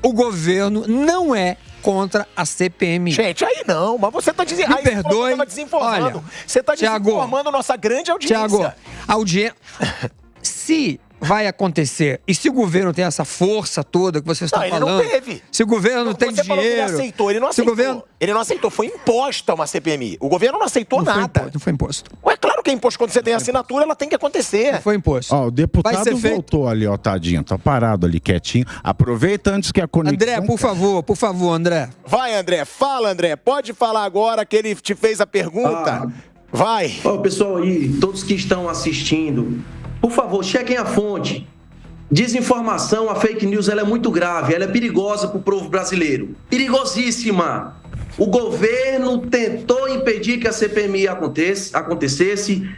o governo não é contra a CPMI. Gente, aí não, mas você está dizendo... Me perdoe. Desinformando. Você está desinformando nossa grande audiência. Tiago, se vai acontecer, e se o governo tem essa força toda que você está falando... Ele não teve. Se o governo tem você dinheiro... Falou que ele aceitou, ele não aceitou. Ele não aceitou, foi imposta uma CPMI. O governo não aceitou nada. Não foi imposto. Ué, claro que é imposto. Quando você tem assinatura, ela tem que acontecer. Não foi imposto. Ó, o deputado voltou ali, ó, tadinho. Tá parado ali, quietinho. Aproveita antes que a conexão... André, por favor, André. Vai, André. Fala, André. Pode falar agora que ele te fez a pergunta. Vai. Ó, pessoal aí, todos que estão assistindo, por favor, chequem a fonte. Desinformação, a fake news, ela é muito grave, ela é perigosa para o povo brasileiro. Perigosíssima. O governo tentou impedir que a CPMI acontecesse,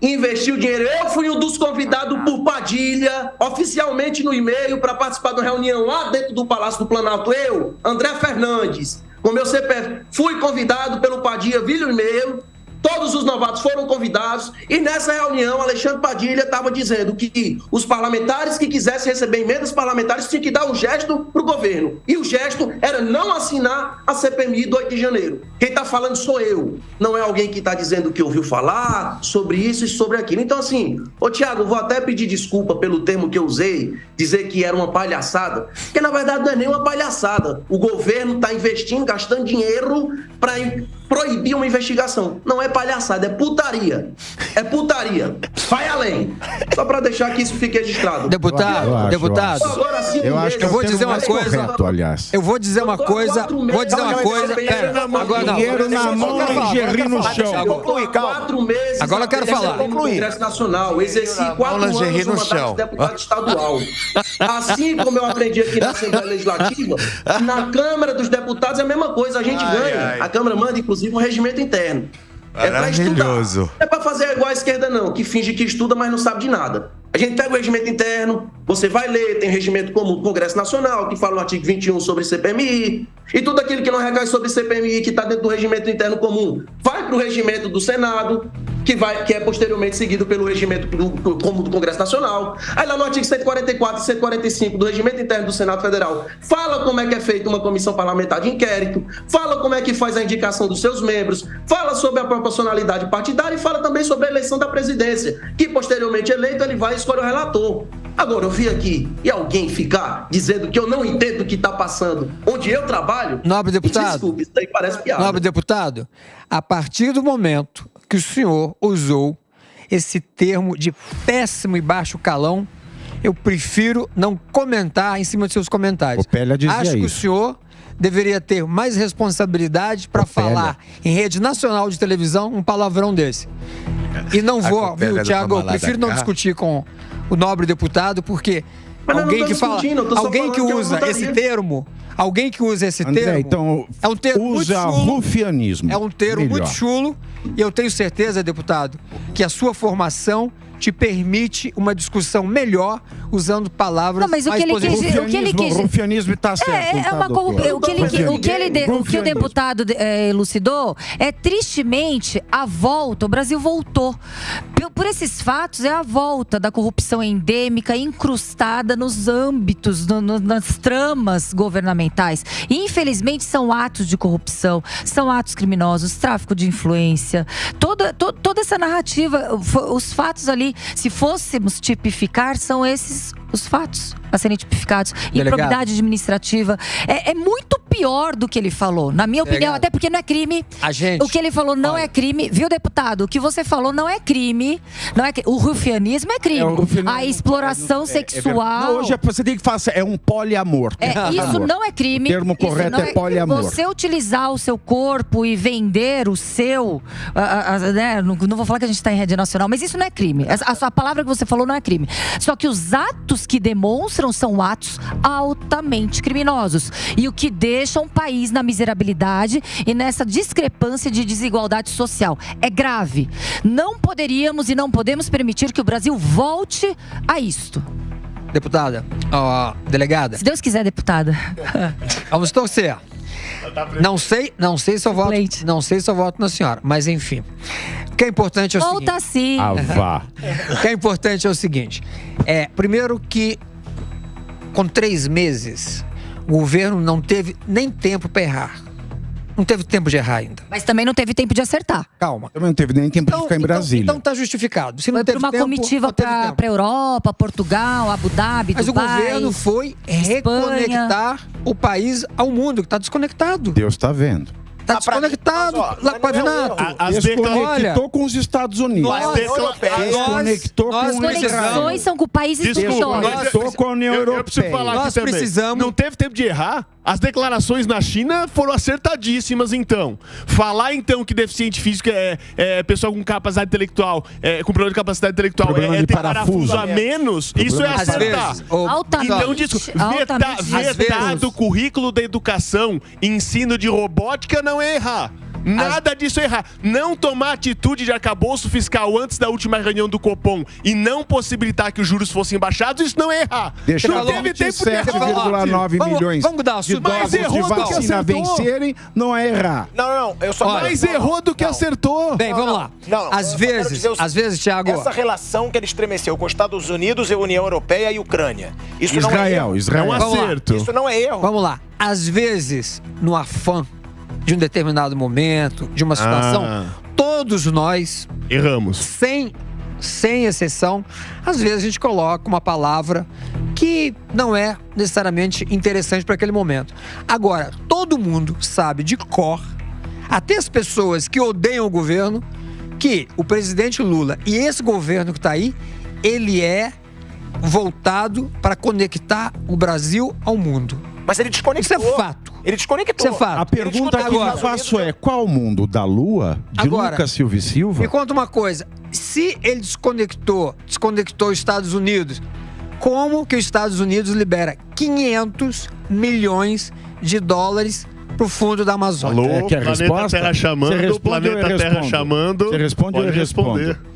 investiu dinheiro. Eu fui um dos convidados por Padilha, oficialmente no e-mail, para participar de uma reunião lá dentro do Palácio do Planalto. Eu, André Fernandes, com meu CPF, fui convidado pelo Padilha via e-mail. Todos os novatos foram convidados e nessa reunião Alexandre Padilha estava dizendo que os parlamentares que quisessem receber emendas parlamentares tinham que dar um gesto para o governo. E o gesto era não assinar a CPMI do 8 de janeiro. Quem está falando sou eu. Não é alguém que está dizendo que ouviu falar sobre isso e sobre aquilo. Então assim, ô Tiago, vou até pedir desculpa pelo termo que eu usei, dizer que era uma palhaçada, porque na verdade não é nem uma palhaçada. O governo está investindo, gastando dinheiro para proibir uma investigação. Não é palhaçada, é putaria. É putaria. Vai além. Só para deixar que isso fique registrado. Deputado. Eu acho que eu vou dizer uma coisa. Correto, aliás. Eu vou dizer uma coisa. Pera, agora não. Dinheiro na mão e Gerri no chão. Conclui, calma. 4 meses. Agora eu quero falar. No Congresso Nacional. Exerci 4 anos no mandato de deputado estadual. Assim como eu aprendi aqui na Assembleia Legislativa, na Câmara dos Deputados é a mesma coisa. A gente ganha. A Câmara manda, inclusive, um regimento interno. É para estudar. Não é para fazer igual a esquerda, não, que finge que estuda, mas não sabe de nada. A gente pega o regimento interno, você vai ler, tem regimento comum do Congresso Nacional, que fala no artigo 21 sobre CPMI, e tudo aquilo que não recai sobre CPMI, que está dentro do regimento interno comum, vai para o regimento do Senado, que é posteriormente seguido pelo regimento comum do Congresso Nacional. Aí lá no artigo 144 e 145 do regimento interno do Senado Federal, fala como é que é feita uma comissão parlamentar de inquérito, fala como é que faz a indicação dos seus membros, fala sobre a proporcionalidade partidária e fala também sobre a eleição da presidência, que posteriormente eleito ele vai escolher o relator. Agora, eu vi aqui e alguém ficar dizendo que eu não entendo o que está passando onde eu trabalho... Nobre deputado. Desculpe, isso aí parece piada. Nobre deputado, a partir do momento que o senhor usou esse termo de péssimo e baixo calão, eu prefiro não comentar em cima de seus comentários. Acho que o senhor deveria ter mais responsabilidade para falar em rede nacional de televisão um palavrão desse. E não vou, viu, Tiago, eu prefiro não discutir com o nobre deputado, porque alguém que fala, alguém que usa esse termo, André, então, é um termo muito chulo, rufianismo. É um termo muito chulo, e eu tenho certeza, deputado, que a sua formação te permite uma discussão melhor usando palavras mais positivas. O rufianismo está certo. O que o deputado elucidou é tristemente a volta. O Brasil voltou. Por esses fatos, é a volta da corrupção endêmica incrustada nos âmbitos, nas tramas governamentais. E, infelizmente, são atos de corrupção, são atos criminosos, tráfico de influência, toda essa narrativa, os fatos ali, se fôssemos tipificar, são esses os fatos a serem tipificados. Improbidade administrativa. É muito pior do que ele falou, na minha opinião, até porque não é crime. O que ele falou não é crime. Viu, deputado? O que você falou não é crime. O rufianismo é crime. A exploração sexual... Hoje você tem que fazer, é um poliamor. Isso não é crime. O termo correto é poliamor. Você utilizar o seu corpo e vender o seu... não vou falar que a gente está em rede nacional, mas isso não é crime. A palavra que você falou não é crime. Só que os atos que demonstram são atos altamente criminosos. E o que deixa um país na miserabilidade e nessa discrepância de desigualdade social. É grave. Não poderíamos e não podemos permitir que o Brasil volte a isto. Deputada, delegada. Se Deus quiser, deputada. Vamos torcer. Não sei se eu voto na senhora, mas enfim. O que é importante é o seguinte. Volta sim. O que é importante é o seguinte. Primeiro que com 3 meses O governo não teve nem tempo para errar. Não teve tempo de errar ainda. Mas também não teve tempo de acertar. Calma. Também não teve nem tempo de ficar em Brasília. Então tá justificado. Se não Foi teve para uma tempo, comitiva não teve para tempo. Europa, Portugal, Abu Dhabi, Mas Dubai. o governo foi reconectar o país ao mundo, que está desconectado. Deus está vendo. Está desconectado. Lá, Pavinato. Desconectou com os Estados Unidos. Desconectou com As o conexões são com países Desculpa, duvidosos. com a União Europeia. Eu preciso falar Nós aqui também. precisamos- Não teve tempo de errar? As declarações na China foram acertadíssimas, então. Falar, então, que deficiente físico é pessoa com capacidade intelectual, com problema de capacidade intelectual, Problema de ter parafuso parafuso a menos, isso é Às acertar. vezes, Então, disso, altamente vetado o currículo da educação, ensino de robótica não é errar. Nada disso é errar. Não tomar atitude de arcabouço fiscal antes da última reunião do Copom e não possibilitar que os juros fossem baixados, isso não é errar. Deixa não teve tempo de errar. 7,9 milhões vamos dar uma de doses Mas errou de do que vacina acertou. vencerem, não é errar. Não. Eu só Mas errou do que acertou. Bem, vamos lá. Às vezes, Thiago... Essa relação que ele estremeceu com os Estados Unidos e a União Europeia e Ucrânia. Isso não é Israel, erro. Israel. É um Vamos lá. acerto. Isso não é erro. Vamos lá. Às vezes, no afã de um determinado momento, de uma situação, todos nós, Erramos. sem exceção, às vezes a gente coloca uma palavra que não é necessariamente interessante para aquele momento. Agora, todo mundo sabe de cor, até as pessoas que odeiam o governo, que o presidente Lula e esse governo que está aí, ele é voltado para conectar o Brasil ao mundo. Mas ele desconectou. Isso é fato. Ele desconectou. Isso é fato. A pergunta que eu faço é: qual mundo? Da Lua? De Agora, Lucas Silva e Silva? Me conta uma coisa. Se ele desconectou os Estados Unidos, como que os Estados Unidos libera 500 milhões de dólares pro fundo da Amazônia? Alô, que a planeta resposta? Terra chamando, Você responde ou eu planeta Terra respondo? chamando. Você responde ou eu Pode responder. respondo?